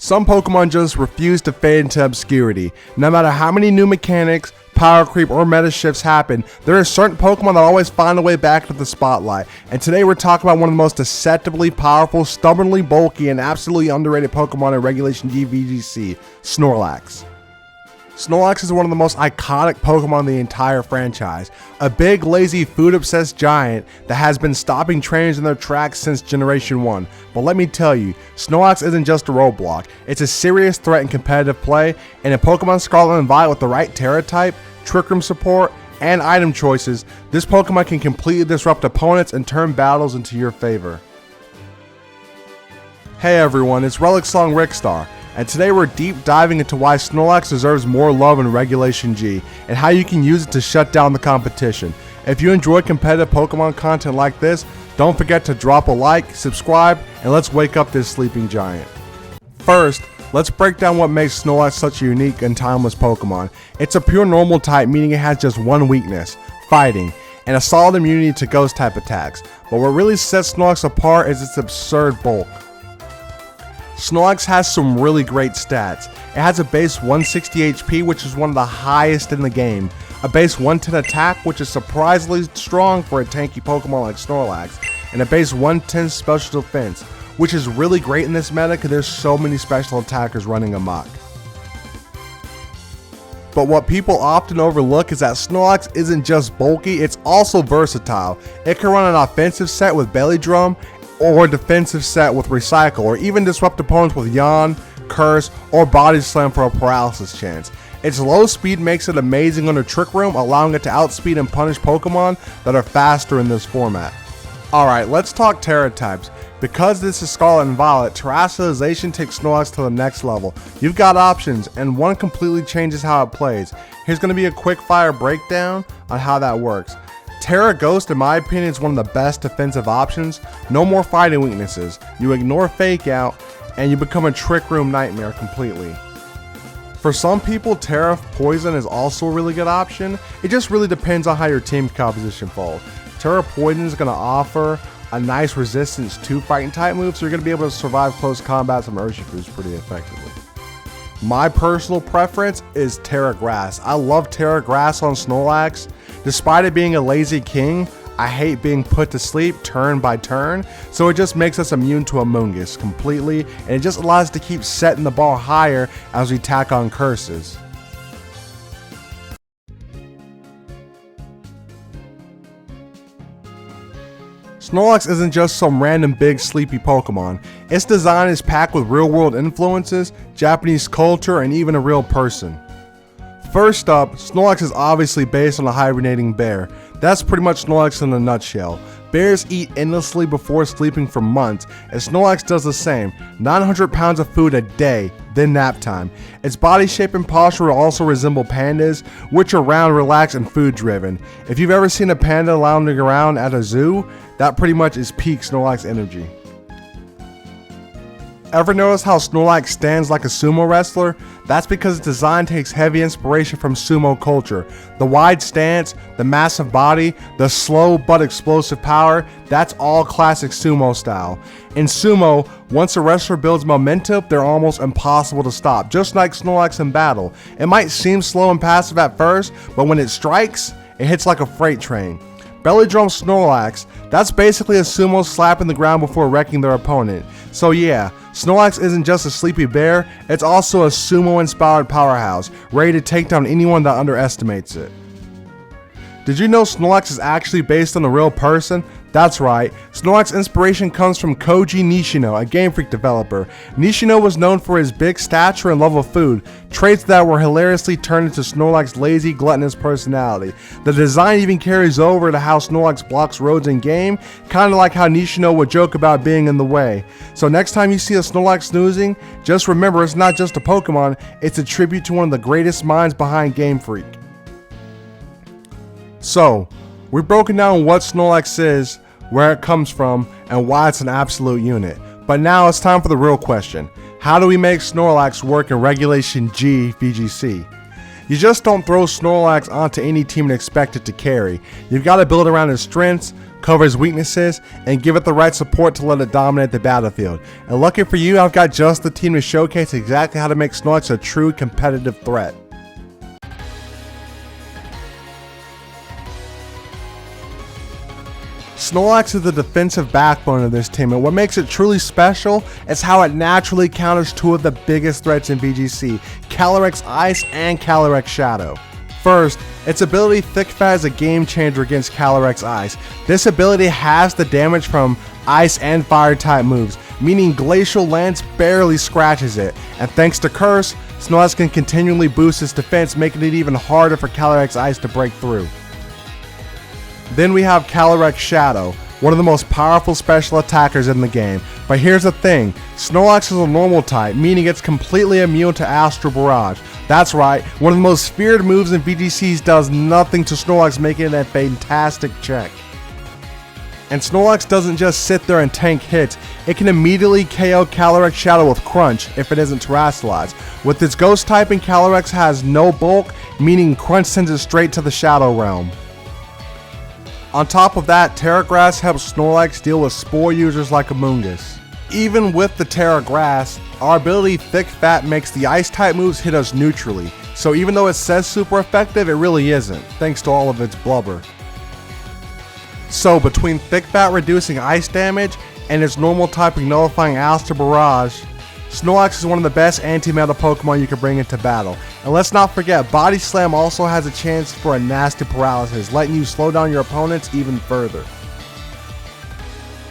Some Pokemon just refuse to fade into obscurity. No matter how many new mechanics, power creep, or meta shifts happen, there are certain Pokemon that always find a way back into the spotlight. And today we're talking about one of the most deceptively powerful, stubbornly bulky, and absolutely underrated Pokemon in Regulation G VGC, Snorlax. Snorlax is one of the most iconic Pokemon in the entire franchise. A big, lazy, food-obsessed giant that has been stopping trainers in their tracks since Generation 1. But let me tell you, Snorlax isn't just a roadblock. It's a serious threat in competitive play, and in Pokemon Scarlet and Violet with the right Tera type, Trick Room support, and item choices, this Pokemon can completely disrupt opponents and turn battles into your favor. Hey everyone, it's Relicsongrickstar. And today we're deep diving into why Snorlax deserves more love in Regulation G, and how you can use it to shut down the competition. If you enjoy competitive Pokemon content like this, don't forget to drop a like, subscribe, and let's wake up this sleeping giant. First, let's break down what makes Snorlax such a unique and timeless Pokemon. It's a pure normal type, meaning it has just one weakness, fighting, and a solid immunity to ghost type attacks. But what really sets Snorlax apart is its absurd bulk. Snorlax has some really great stats. It has a base 160 HP, which is one of the highest in the game, a base 110 attack, which is surprisingly strong for a tanky Pokemon like Snorlax, and a base 110 special defense, which is really great in this meta because there's so many special attackers running amok. But what people often overlook is that Snorlax isn't just bulky, it's also versatile. It can run an offensive set with Belly Drum, or a defensive set with Recycle, or even disrupt opponents with Yawn, Curse, or Body Slam for a paralysis chance. Its low speed makes it amazing under Trick Room, allowing it to outspeed and punish Pokemon that are faster in this format. Alright, let's talk Tera types. Because this is Scarlet and Violet, Terrestrialization takes Snorlax to the next level. You've got options, and one completely changes how it plays. Here's going to be a quick fire breakdown on how that works. Tera Ghost, in my opinion, is one of the best defensive options. No more fighting weaknesses. You ignore Fake Out, and you become a Trick Room nightmare completely. For some people, Tera Poison is also a really good option. It just really depends on how your team composition falls. Tera Poison is going to offer a nice resistance to fighting type moves, so you're going to be able to survive close combats from Urshifu's pretty effectively. My personal preference is Tera Grass. I love Tera Grass on Snorlax. Despite it being a lazy king, I hate being put to sleep turn by turn, so it just makes us immune to Amoonguss completely, and it just allows us to keep setting the bar higher as we tack on curses. Snorlax isn't just some random big sleepy Pokemon. Its design is packed with real world influences, Japanese culture, and even a real person. First up, Snorlax is obviously based on a hibernating bear. That's pretty much Snorlax in a nutshell. Bears eat endlessly before sleeping for months, and Snorlax does the same, 900 pounds of food a day, then nap time. Its body shape and posture will also resemble pandas, which are round, relaxed, and food driven. If you've ever seen a panda lounging around at a zoo, that pretty much is peak Snorlax energy. Ever notice how Snorlax stands like a sumo wrestler? That's because its design takes heavy inspiration from sumo culture. The wide stance, the massive body, the slow but explosive power, that's all classic sumo style. In sumo, once a wrestler builds momentum, they're almost impossible to stop, just like Snorlax in battle. It might seem slow and passive at first, but when it strikes, it hits like a freight train. Belly Drum Snorlax, that's basically a sumo slapping the ground before wrecking their opponent. So yeah, Snorlax isn't just a sleepy bear, it's also a sumo-inspired powerhouse, ready to take down anyone that underestimates it. Did you know Snorlax is actually based on a real person? That's right, Snorlax's inspiration comes from Koji Nishino, a Game Freak developer. Nishino was known for his big stature and love of food, traits that were hilariously turned into Snorlax's lazy, gluttonous personality. The design even carries over to how Snorlax blocks roads in game, kinda like how Nishino would joke about being in the way. So next time you see a Snorlax snoozing, just remember it's not just a Pokemon, it's a tribute to one of the greatest minds behind Game Freak. So, we've broken down what Snorlax is, where it comes from, and why it's an absolute unit. But now it's time for the real question. How do we make Snorlax work in Regulation G VGC? You just don't throw Snorlax onto any team and expect it to carry. You've got to build around his strengths, cover its weaknesses, and give it the right support to let it dominate the battlefield. And lucky for you, I've got just the team to showcase exactly how to make Snorlax a true competitive threat. Snorlax is the defensive backbone of this team, and what makes it truly special is how it naturally counters two of the biggest threats in VGC, Calyrex-Ice and Calyrex-Shadow. First, its ability Thick Fat is a game changer against Calyrex-Ice. This ability has the damage from Ice and Fire type moves, meaning Glacial Lance barely scratches it, and thanks to Curse, Snorlax can continually boost its defense, making it even harder for Calyrex-Ice to break through. Then we have Calyrex-Shadow, one of the most powerful special attackers in the game. But here's the thing, Snorlax is a normal type, meaning it's completely immune to Astral Barrage. That's right, one of the most feared moves in VGCs does nothing to Snorlax, making it a fantastic check. And Snorlax doesn't just sit there and tank hits, it can immediately KO Calyrex-Shadow with Crunch if it isn't terrestrialized. With its ghost typing, Calyrex has no bulk, meaning Crunch sends it straight to the Shadow Realm. On top of that, Tera Grass helps Snorlax deal with spore users like Amoonguss. Even with the Tera Grass, our ability Thick Fat makes the Ice type moves hit us neutrally, so even though it says super effective, it really isn't, thanks to all of its blubber. So between Thick Fat reducing ice damage and its normal typing nullifying Astral Barrage, Snorlax is one of the best anti-meta Pokemon you can bring into battle. And let's not forget, Body Slam also has a chance for a nasty paralysis, letting you slow down your opponents even further.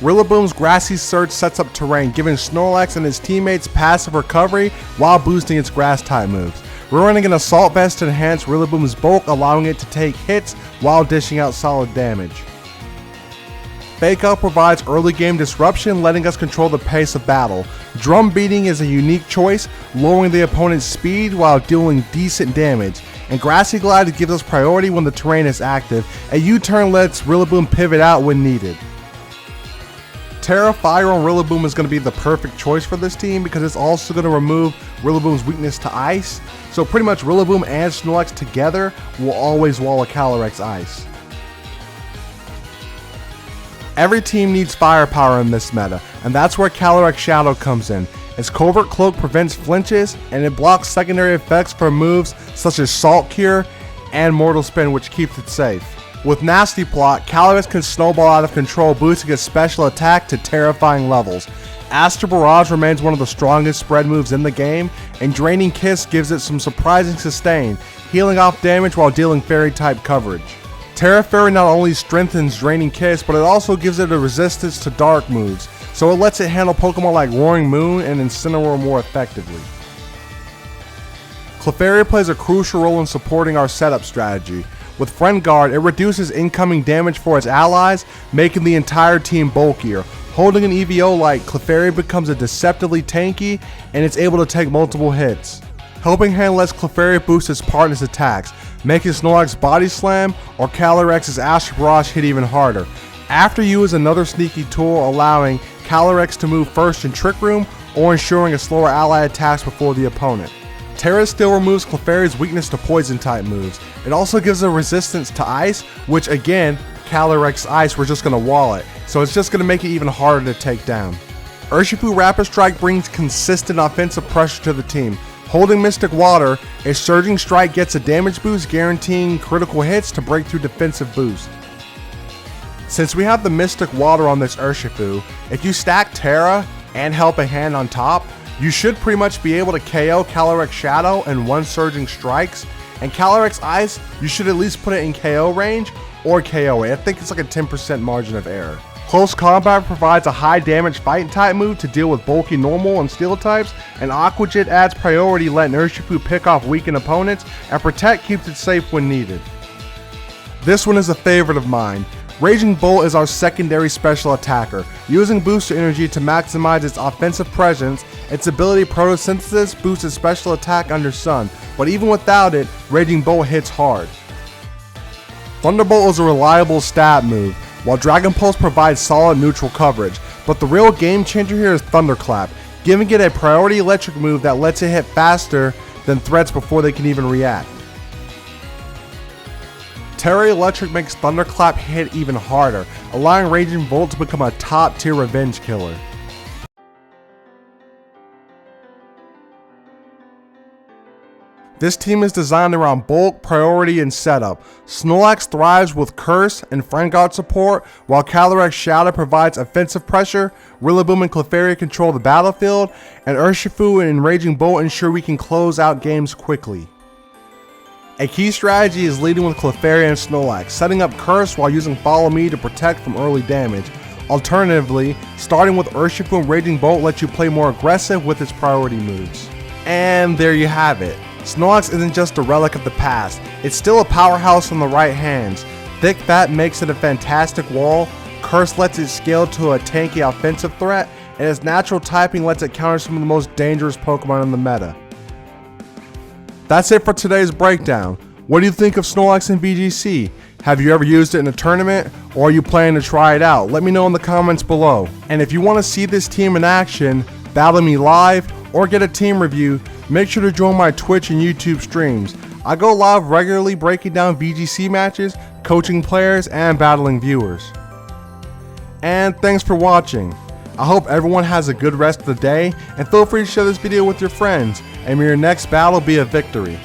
Rillaboom's Grassy Surge sets up terrain, giving Snorlax and his teammates passive recovery while boosting its grass type moves. We're running an Assault Vest to enhance Rillaboom's bulk, allowing it to take hits while dishing out solid damage. Fake Out provides early game disruption, letting us control the pace of battle. Drum Beating is a unique choice, lowering the opponent's speed while dealing decent damage. And Grassy Glide gives us priority when the terrain is active. A U-turn lets Rillaboom pivot out when needed. Tera Fire on Rillaboom is going to be the perfect choice for this team because it's also going to remove Rillaboom's weakness to Ice. So pretty much Rillaboom and Snorlax together will always wall a Calyrex-Ice. Every team needs firepower in this meta, and that's where Calyrex-Shadow comes in. Its Covert Cloak prevents flinches, and it blocks secondary effects for moves such as Salt Cure and Mortal Spin, which keeps it safe. With Nasty Plot, Calyrex can snowball out of control, boosting its special attack to terrifying levels. Astral Barrage remains one of the strongest spread moves in the game, and Draining Kiss gives it some surprising sustain, healing off damage while dealing Fairy-type coverage. Tera Fairy not only strengthens Draining Kiss, but it also gives it a resistance to dark moves, so it lets it handle Pokemon like Roaring Moon and Incineroar more effectively. Clefairy plays a crucial role in supporting our setup strategy. With Friend Guard, it reduces incoming damage for its allies, making the entire team bulkier. Holding an EVO like Clefairy becomes a deceptively tanky, and it's able to take multiple hits. Helping Hand lets Clefairy boost its partner's attacks, making Snorlax's Body Slam or Calyrex's Astral Barrage hit even harder. After You is another sneaky tool, allowing Calyrex to move first in Trick Room or ensuring a slower ally attacks before the opponent. Tera still removes Clefairy's weakness to poison type moves. It also gives a resistance to ice, which again, Calyrex-Ice, we're just going to wall it, so it's just going to make it even harder to take down. Urshifu Rapid Strike brings consistent offensive pressure to the team. Holding Mystic Water, a Surging Strike gets a damage boost, guaranteeing critical hits to break through defensive boost. Since we have the Mystic Water on this Urshifu, if you stack Tera and Helping Hand on top, you should pretty much be able to KO Calyrex-Shadow in one Surging Strikes, and Calyrex-Ice, you should at least put it in KO range or KO it. I think it's like a 10% margin of error. Close Combat provides a high damage fighting type move to deal with bulky normal and steel types, and Aqua Jet adds priority, letting Urshifu pick off weakened opponents, and Protect keeps it safe when needed. This one is a favorite of mine. Raging Bolt is our secondary special attacker. Using booster energy to maximize its offensive presence, its ability Photosynthesis boosts its special attack under Sun, but even without it, Raging Bolt hits hard. Thunderbolt is a reliable stab move, while Dragon Pulse provides solid neutral coverage, but the real game changer here is Thunderclap, giving it a priority electric move that lets it hit faster than threats before they can even react. Tera Electric makes Thunderclap hit even harder, allowing Raging Bolt to become a top tier revenge killer. This team is designed around bulk, priority, and setup. Snorlax thrives with Curse and Friend Guard support, while calyrex-shadow provides offensive pressure, Rillaboom and Clefairy control the battlefield, and Urshifu and Raging Bolt ensure we can close out games quickly. A key strategy is leading with Clefairy and Snorlax, setting up Curse while using Follow Me to protect from early damage. Alternatively, starting with Urshifu and Raging Bolt lets you play more aggressive with its priority moves. And there you have it. Snorlax isn't just a relic of the past, it's still a powerhouse in the right hands. Thick Fat makes it a fantastic wall, Curse lets it scale to a tanky offensive threat, and its natural typing lets it counter some of the most dangerous Pokemon in the meta. That's it for today's breakdown. What do you think of Snorlax in VGC? Have you ever used it in a tournament, or are you planning to try it out? Let me know in the comments below. And if you want to see this team in action, battle me live, or get a team review, make sure to join my Twitch and YouTube streams. I go live regularly breaking down VGC matches, coaching players, and battling viewers. And thanks for watching. I hope everyone has a good rest of the day, and feel free to share this video with your friends, and may your next battle be a victory.